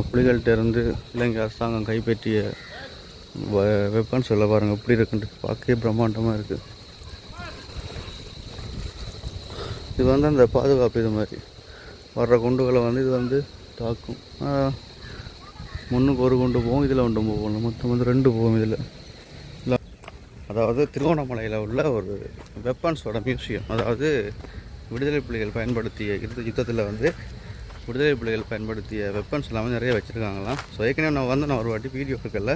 புலிகள்கிட்ட இருந்து இலங்கை அரசாங்கம் கைப்பற்றிய வெப்பன்ஸ் எல்லாம் பாருங்கள் எப்படி இருக்குன்ட்டு பார்க்கவே பிரம்மாண்டமாக இருக்குது. இது வந்து அந்த பாதுகாப்பு இது மாதிரி வர்ற குண்டுகளை வந்து இது வந்து தாக்கும். முன்னுக்கு ஒரு குண்டு போகும், இதில் ஒன்று போகும், மொத்தம் வந்து 2 போகும் இதில். அதாவது திருவண்ணாமலையில் உள்ள ஒரு வெப்பன்ஸோட மியூசியம். அதாவது விடுதலை புலிகள் பயன்படுத்திய யுத்தத்தில் வந்து விடுதலை புலிகள் பயன்படுத்திய வெப்பன்ஸ் எல்லாமே நிறைய வச்சுருக்காங்களாம். ஸோ ஏற்கனவே நான் ஒரு வாட்டி வீடியோ எடுக்கல.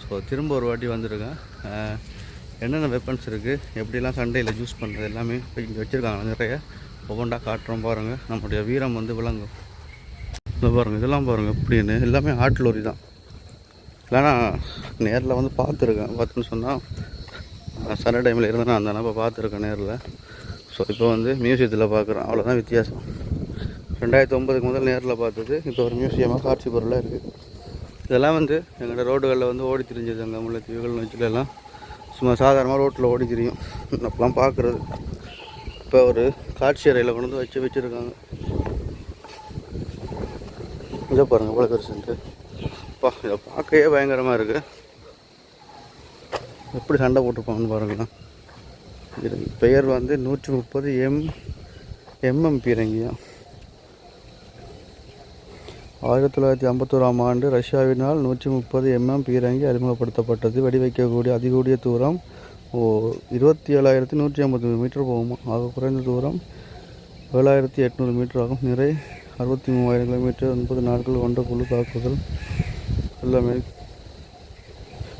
ஸோ திரும்ப ஒரு வாட்டி வந்திருக்கேன். என்னென்ன வெப்பன்ஸ் இருக்குது, எப்படிலாம் சண்டையில் யூஸ் பண்ணுறது எல்லாமே இங்கே வச்சுருக்காங்க நிறைய. ஒவ்வொன்றா காட்டுறோம் பாருங்கள். நம்முடைய வீரம் வந்து விளங்கும். இதை பாருங்கள், இதெல்லாம் பாருங்கள் எப்படின்னு. எல்லாமே ஆட்லோரி தான். இல்லைனா நேரில் வந்து பார்த்துன்னு சொன்னால் சண்டை டைமில் இருந்தால் நான் அந்த அப்போ பார்த்துருக்கேன் நேரில். ஸோ இப்போ வந்து மியூசியத்தில் பார்க்குறேன், அவ்வளோதான் வித்தியாசம். 2009 முதல் நேரில் பார்த்தது இப்போ ஒரு மியூசியமாக காட்சி பொருளாக இருக்குது. இதெல்லாம் வந்து எங்களோட ரோடுகளில் வந்து ஓடி திரிஞ்சது. அங்கே முல்லைத்தீவுகள் வச்சுலாம் சும்மா சாதாரணமாக ரோட்டில் ஓடி திரியும். அப்பெல்லாம் பார்க்குறது இப்போ ஒரு காட்சி அறையில் கொண்டு வந்து வச்சுருக்காங்க. இதை பாருங்கள் எவ்வளோ பெருசுன்ட்டு. இதை பார்க்கவே பயங்கரமாக இருக்குது. எப்படி சண்டை போட்டிருப்பாங்கன்னு பாருங்களேன். இது பெயர் வந்து 130 mm பீரங்கியா. 1951ஆம் ஆண்டு ரஷ்யாவினால் 130 mm பீரங்கி அறிமுகப்படுத்தப்பட்டது. வெடிவைக்கக்கூடிய அதிகூடிய தூரம் 27,150 மீட்டர் போகுமா. ஆக குறைந்த தூரம் 7,800 மீட்டர் ஆகும். நிறை 63,000 கிலோமீட்டர். 9 நாட்கள் கொண்ட குழு தாக்குதல் எல்லாமே.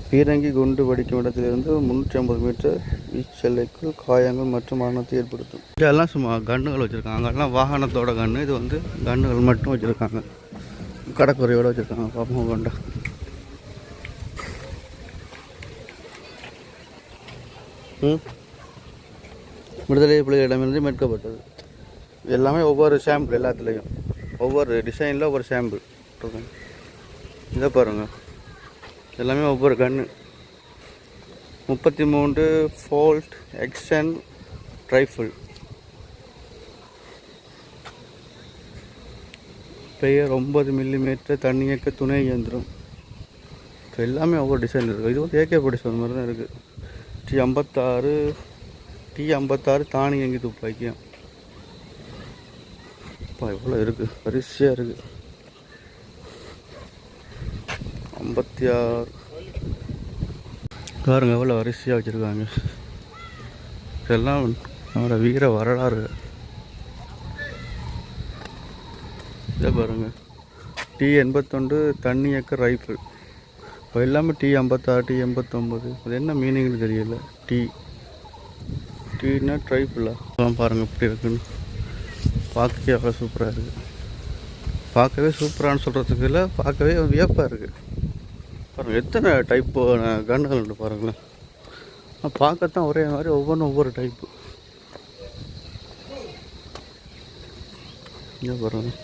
பீரங்கி குண்டு வெடிக்கும் இடத்திலிருந்து 350 மீட்டர் வீச்செல்லைக்கு காயங்கள் மற்றும் மரணத்தை ஏற்படுத்தும். இதெல்லாம் சும்மா கன்னுகள் வச்சுருக்காங்க. அங்கெல்லாம் வாகனத்தோட கன்று, இது வந்து கன்னுகள் மட்டும் வச்சுருக்காங்க. கடற்கரையோடு வச்சுருக்காங்க. பாப்போம் கண்டா. விடுதலை புலிகளிடமிருந்து மீட்கப்பட்டது. எல்லாமே ஒவ்வொரு சாம்பிள், எல்லாத்துலேயும் ஒவ்வொரு டிசைனில் ஒவ்வொரு சாம்பிள் இருக்கும். இதை பாருங்கள், எல்லாமே ஒவ்வொரு கன்று. 33 ஃபோல்ட் எக்ஸ்டன் ரைஃபிள். பெயர் 9 mm தண்ணியக்க துணை இயந்திரம். இப்போ எல்லாமே ஒவ்வொரு டிசைன் இருக்குது. இது வந்து AK-47 மாதிரி தான் இருக்குது. T56 தானியங்கி துப்பாக்கியம். இப்போ எவ்வளோ இருக்குது, வரிசையாக இருக்குது. 56 பாருங்க எவ்வளோ வரிசையாக வச்சுருக்காங்க. இதெல்லாம் நம்மளோட வீர வரலாறு. இதை பாருங்கள், T81 தண்ணியக்க ரைஃபிள். இப்போ எல்லாமே T56 T89. அது என்ன மீனிங்னு தெரியல. டீனா ரைஃபிளா. அதெல்லாம் பாருங்கள் எப்படி இருக்குன்னு. பார்க்கவே அவ்வளோ சூப்பராக இருக்குது. பார்க்கவே சூப்பரானு சொல்கிறதுக்கு இல்லை, பார்க்கவே வியப்பாக இருக்குது. பாருங்கள் எத்தனை டைப்பு கன்னுகள் பாருங்களேன். பார்க்கத்தான் ஒரே மாதிரி, ஒவ்வொன்றும் ஒவ்வொரு டைப்பு. இங்கே பாருங்கள்,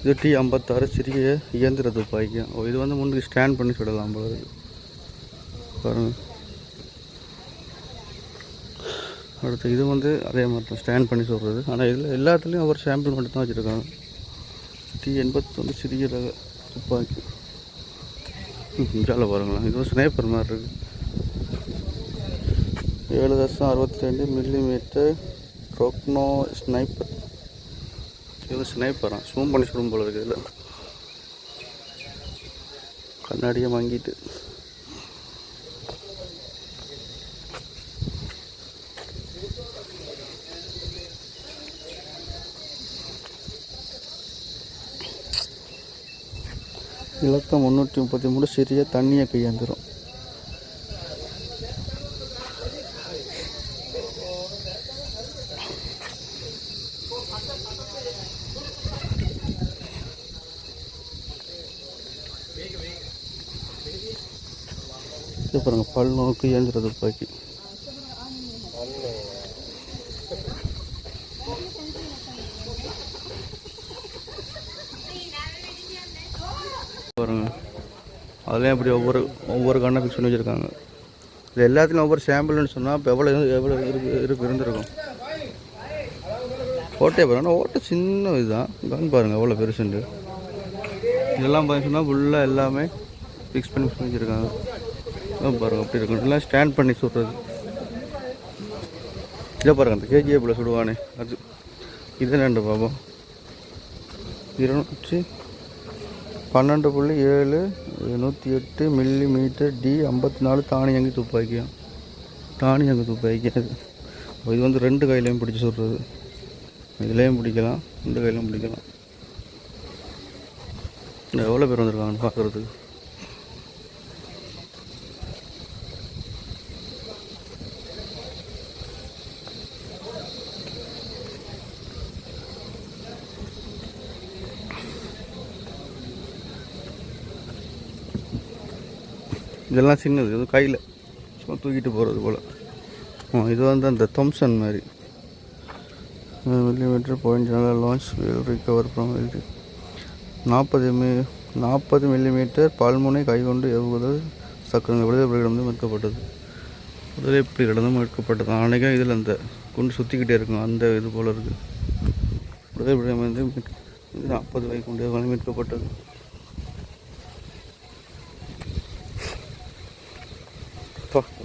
இது T56 சிறிய இயந்திர துப்பாக்கியம். இது வந்து முன்னுக்கு ஸ்டாண்ட் பண்ணி சுடலாம் போல இருக்குது. பாருங்கள். அடுத்து இது வந்து அதே மாதிரி தான் ஸ்டாண்ட் பண்ணி சொல்கிறது. ஆனால் இதில் எல்லாத்துலேயும் ஒவ்வொரு சாம்பிள் மட்டும் தான் வச்சுருக்காங்க. T81 சிறிய ரக துப்பாக்கி. இஞ்சால பாருங்களேன், இது ஒரு ஸ்னைப்பர் மாதிரி இருக்குது. 7.62 mm ரோக்னோ ஸ்னைப்பர். இது ஸ்னைப்பரா, ஸ்மூம் பண்ணி சுடும் போல இருக்குது. இதில் கண்ணாடியை வாங்கிட்டு இலக்கம் 333 சிறிய தண்ணியக்க இயந்திரம். இது பாருங்க, பல்நோக்கு இயந்திர துப்பாக்கி. பாருங்க, அதெல்லாம் எப்படி ஒவ்வொரு கண்ணை ஃபிக்ஸ் பண்ணி வச்சுருக்காங்க. இது எல்லாத்துலையும் ஒவ்வொரு சாம்பிள்னு சொன்னால் இப்போ எவ்வளோ இருந்திருக்கும். ஓட்டே பாருங்க, ஓட்டை சின்ன இதுதான். கன் பாருங்கள் எவ்வளோ பெருசுண்டு. இதெல்லாம் பார்த்தீங்கன்னா ஃபுல்லாக எல்லாமே ஃபிக்ஸ் பண்ணி வச்சுருக்காங்க. பாருங்கள் அப்படி இருக்கும். எல்லாம் ஸ்டாண்ட் பண்ணி சுடுறது. இதை பாருங்கள் அந்த கேஜிஎஃப்பில் சுடுவானே அது. இது ரெண்டு பாப்போம் 212.7 108 மில்லிமீட்டர் D54 தானியங்கி துப்பாக்கியும். தானியங்கி துப்பாக்கி அது. இது வந்து ரெண்டு கையிலையும் பிடிச்சி சுடுறது. இதுலேயும் பிடிக்கலாம், இந்த கையிலையும் பிடிக்கலாம். எவ்வளோ பேர் வந்திருக்காங்கன்னு பார்க்குறதுக்கு. இதெல்லாம் சின்னது, இது கையில் சும்மா தூக்கிட்டு போகிறது போல். இது வந்து அந்த தாம்சன் மாதிரி millimetre point launch will recover from 40 millimetre பால்முனை கைகொண்டு ஏவுதல் சக்கரங்கள் விடுதலை மீட்கப்பட்டது. விடுதலை புலிகளிடம் மீட்கப்பட்டது. அன்றைக்கும் இதில் அந்த குண்டு சுற்றிக்கிட்டே இருக்கும், அந்த இது போல் இருக்குது. விடுதலை புலிகளிடம் 40 கைகொண்டு மீட்கப்பட்டது.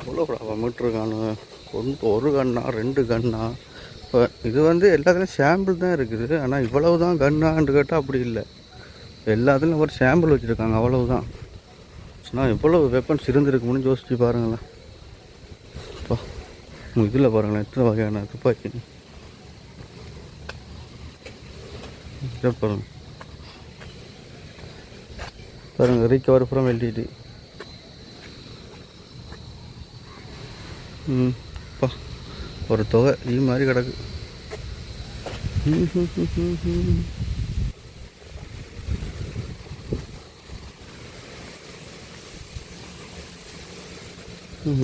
எவ்வளோ மீட்ருக்கானு ஒரு கன்னா 2 கன்னா. இப்போ இது வந்து எல்லாத்துலேயும் சாம்பிள் தான் இருக்குது. ஆனால் இவ்வளவு தான் கன்னான்னு கேட்டால் அப்படி இல்லை. எல்லாத்துலேயும் ஒரு சாம்பிள் வச்சுருக்காங்க, அவ்வளவு தான். ஆனால் எவ்வளோ வெப்பன்ஸ் இருந்துருக்குன்னு யோசிச்சு பாருங்களேன். இப்போ இதில் பாருங்களேன் எத்தனை வகையான துப்பாக்கி. பாருங்கள் பாருங்கள் ரிகவர் ஃப்ரம் எல்டிடி. அப்பா ஒரு தொகை இது மாதிரி கிடக்கு.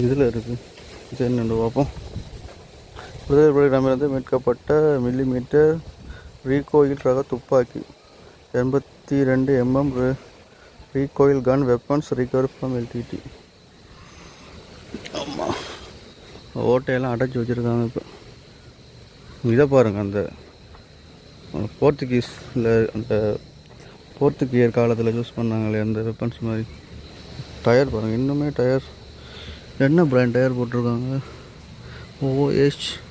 இதில் இருக்குது. இது என்னென்னு பார்ப்போம். விடுதலை புலிகளிடமிருந்து மீட்கப்பட்ட மில்லிமீட்டர் ரீகோயில் ரக துப்பாக்கி 82 mm recoil gun weapons recover from LTTE. ஆமாம், ஓட்டையெல்லாம் அடைச்சி வச்சுருக்காங்க. இப்போ இதை பாருங்கள், அந்த போர்த்துகீஸில் அந்த போர்த்துகீயர் காலத்தில் யூஸ் பண்ணாங்களே அந்த வெப்பன்ஸ் மாதிரி. டயர் பாருங்கள், இன்னுமே டயர் என்ன பிராண்ட் டயர் போட்டிருக்காங்க. OHTSU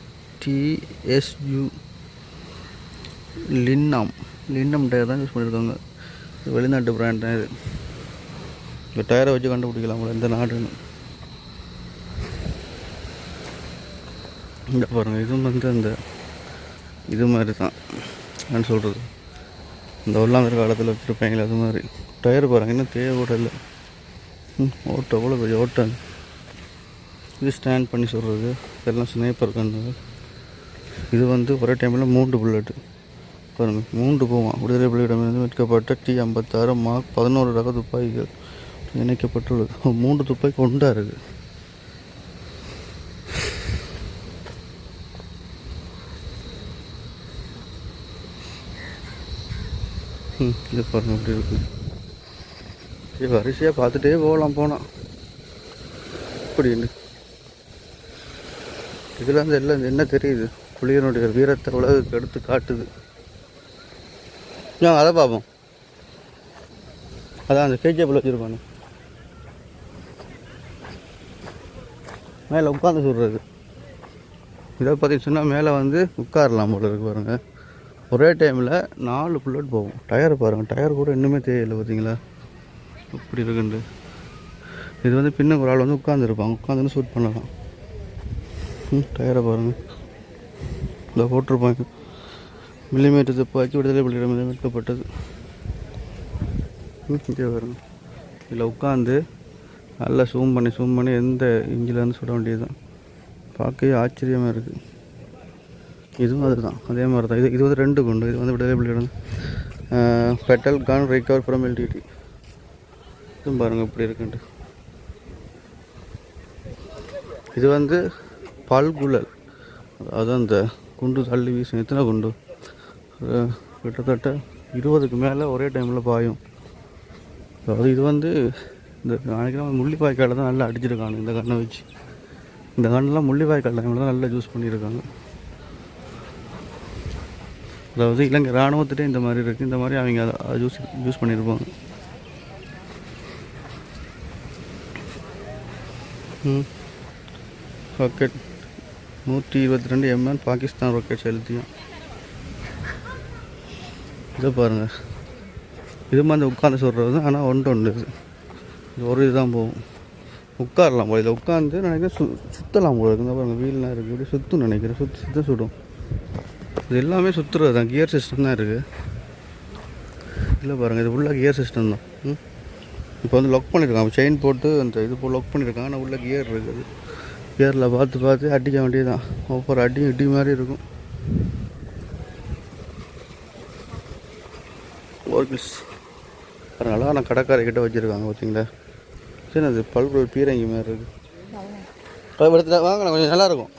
லின்னம் டயர் தான் யூஸ் பண்ணியிருக்காங்க. வெளிநாட்டு பிராண்ட் தான் இது. இந்த டயரை வச்சு கண்டுபிடிக்கலாம் எந்த நாடுன்னு. இந்த பாருங்கள், இதுவும் வந்து அந்த இது மாதிரி தான் நான் சொல்கிறது. இந்த ஒல்லாந்தர் காலத்தில் வச்சுருப்பாங்களே அது மாதிரி. டயர் பாருங்கள், இன்னும் தேவை கூட இல்லை. ஓட்டை எவ்வளோ பெரிய ஓட்டை. இது ஸ்டாண்ட் பண்ணி சொல்கிறது. இதெல்லாம் ஸ்னைப்பர் கன்று. இது வந்து ஒரே டைமில் 3 புல்லட்டு பாருங்கள், 3 போவான். விடுதலை புலிகளிடமிருந்து மீட்கப்பட்ட T56 மார்க் 11 ரக துப்பாக்கிகள் இணைக்கப்பட்டுள்ளது. 3 துப்பாக்கி கொண்டா இருக்குது. இது பாருங்கள் அப்படி இருக்குது. இது வரிசையாக பார்த்துட்டே போகலாம் போனால் அப்படின்னு. இதில் வந்து எல்லாம் என்ன தெரியுது, புலியனுடைய வீரத்தை உலகுக்கு எடுத்து காட்டுது. அதை பார்ப்போம். அதான் அந்த கேஜிஎஃப்பில் வச்சுருப்பானு மேலே உட்காந்து சொல்கிறது. இதை பார்த்தீங்கன்னா மேலே வந்து உட்காரலாம் போல இருக்கு பாருங்கள். ஒரே டைமில் 4 புல்லட் போகும். டயர் பாருங்கள், டயர் கூட இன்னுமே தேவையில்லை பார்த்தீங்களா அப்படி இருக்குண்டு. இது வந்து பின்ன ஒரு ஆள் வந்து உட்காந்துருப்பாங்க, உட்காந்துன்னு ஷூட் பண்ணலாம். டயரை பாருங்கள், இந்த போட்டிருப்பாங்க. மில்லிமீட்டர் துப்பாக்கி விடுதலை புலிகளிடமிருந்து மீட்கப்பட்டது. இங்கே பாருங்கள், இதில் உட்காந்து நல்லா ஜூம் பண்ணி எந்த இஞ்சிலேருந்து சுட வேண்டியது தான். பார்க்கவே ஆச்சரியமாக இருக்குது. இதுவும் அதுதான், அதே மாதிரி தான். இது வந்து 2 குண்டு. இது வந்து விடுதலை புலிகளிடம் பெட்டல் கன் ரிகவர் ஃப்ரம் எல்டிடி. இதுவும் பாருங்கள் இப்படி இருக்குன்ட்டு. இது வந்து பல்குழல், அதாவது அந்த குண்டு தள்ளி வீசும். எத்தனை குண்டு, கிட்டத்தட்ட 20க்கு மேலே ஒரே டைமில் பாயும். அதாவது இது வந்து இந்த நினைக்கிறேன் முள்ளிவாய்க்காலில் தான் நல்லா அடிச்சிருக்காங்க இந்த கண்ணை வச்சு. இந்த கண்ணெலாம் முள்ளிவாய்க்கால் டைமில் தான் நல்லா யூஸ் பண்ணியிருக்காங்க. அதாவது இலங்கை இராணுவத்திட்டே இந்த மாதிரி இருக்குது. இந்த மாதிரி அவங்க அதை யூஸ் பண்ணியிருப்பாங்க. ராக்கெட் 122 mm பாகிஸ்தான் ராக்கெட் செலுத்தியும். இதை பாருங்கள், இது மாதிரி உட்காந்து சொல்கிறது. ஆனால் ஒன்று இது ஒரு இதுதான் போகும். உட்காரலாம் போல, இதில் உட்காந்து நினைக்கிறேன் சுற்றலாம் போல இருக்குது. பாருங்கள், வீல்லாம் இருக்குது, இப்படி சுற்றும் நினைக்கிறேன். சுற்றி சுடும். இது எல்லாமே சுற்றுறது தான், கியர் சிஸ்டம் தான் இருக்குது. இல்லை பாருங்கள், இது ஃபுல்லாக கியர் சிஸ்டம் தான். இப்போ வந்து லாக் பண்ணியிருக்காங்க, செயின் போட்டு அந்த இது போல் லாக் பண்ணியிருக்காங்க. ஆனால் உள்ள கியர் இருக்குது. கியரில் பார்த்து அடிக்க வேண்டியதுதான். ஒவ்வொரு அடியும் இடி மாதிரி இருக்கும். ஓர்கில்ஸ் அதனால நான் கடைக்காரை கிட்ட வச்சுருக்காங்க பார்த்தீங்களா. சரி, அது பல்புகள் பீரங்கி மாதிரி இருக்குது. இடத்துல வாங்க, கொஞ்சம் நல்லாயிருக்கும்.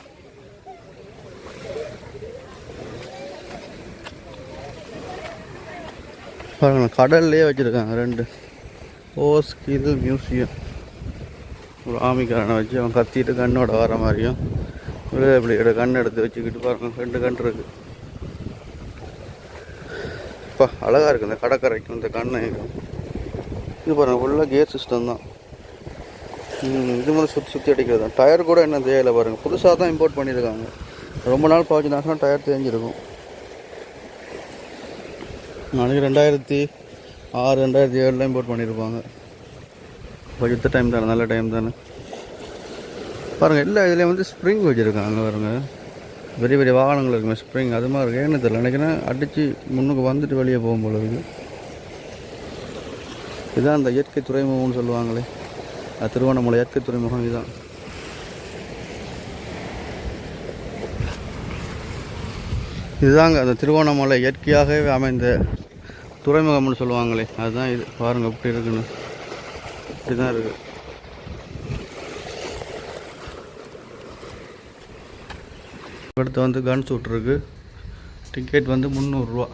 பாருங்கள், கடல்லையே வச்சுருக்காங்க 2 ஓஸ்கில் மியூசியம். ஒரு ஆமிக்காரனை வச்சு அவன் கத்திட்டு கண்ணோட வர மாதிரியும், இப்படி கண் எடுத்து வச்சுக்கிட்டு பாருங்கள் 2 கண் இருக்குது. இப்போ அழகாக இருக்குது இந்த கடற்கரைக்கு இந்த கண்ணை. இது பாருங்கள், ஃபுல்லாக கியர் சிஸ்டம் தான். இது மாதிரி சுற்றி அடிக்கிறது தான். டயர் கூட என்ன தேவையில்லை பாருங்கள், புதுசாக தான் இம்போர்ட் பண்ணியிருக்காங்க. ரொம்ப நாள் பாய்ச்சினாச்சுன்னா டயர் தேஞ்சிருக்கும். நாளைக்கு 2006 2007 இம்போர்ட் பண்ணியிருப்பாங்க. இப்போ யுத்த டைம் தானே, நல்ல டைம் தானே. பாருங்கள், எல்லா இதுலேயும் வந்து ஸ்ப்ரிங் வச்சுருக்காங்க பாருங்கள். பெரிய பெரிய வாகனங்கள் இருக்குமே ஸ்ப்ரிங், அது மாதிரி இருக்குது. ஏன்னு தெரியல, நினைக்கிறேன் அடித்து முன்னுக்கு வந்துட்டு வெளியே போகும் போல இருக்குது. இதுதான் அந்த இயற்கை துறைமுகம்னு சொல்லுவாங்களே, அது திருவண்ணாமலை இயற்கை துறைமுகம். இதுதான். இதுதாங்க அந்த திருவண்ணாமலை இயற்கையாகவே அமைந்த துறைமுகம்னு சொல்லுவாங்களே, அதுதான் இது. பாருங்கள் எப்படி இருக்குன்னு. இப்படிதான் இருக்குது. அடுத்து வந்து கன் ஷூட் இருக்குது. டிக்கெட் வந்து 300 ரூபா.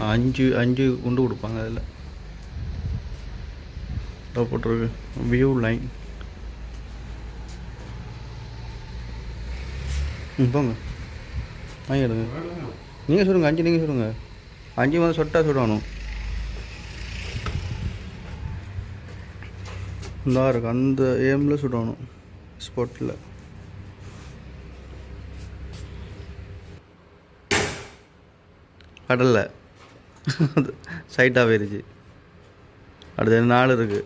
5 குண்டு கொடுப்பாங்க. அதில் போட்டிருக்கு வியூ லைன். போங்க, வாங்கிடுங்க. நீங்கள் சொல்லுங்கள், 5 நீங்கள் சொல்லுங்கள். 5 வந்து சொட்டாக சுடணும். இந்த இருக்கு, அந்த ஏமில் சுடணும் ஸ்பாட்டில். கடலில் சைட்டாக போயிருச்சு. அடுத்த 4 இருக்குது.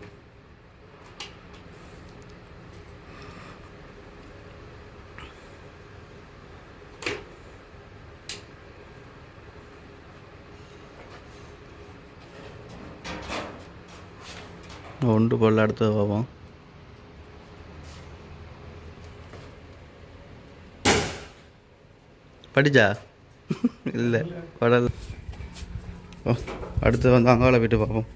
ஒன்று போல் அடுத்தது பார்ப்போம். படிச்சா இல்லை கடல். அடுத்து வந்து அங்காள போய்ட்டு பார்ப்போம்.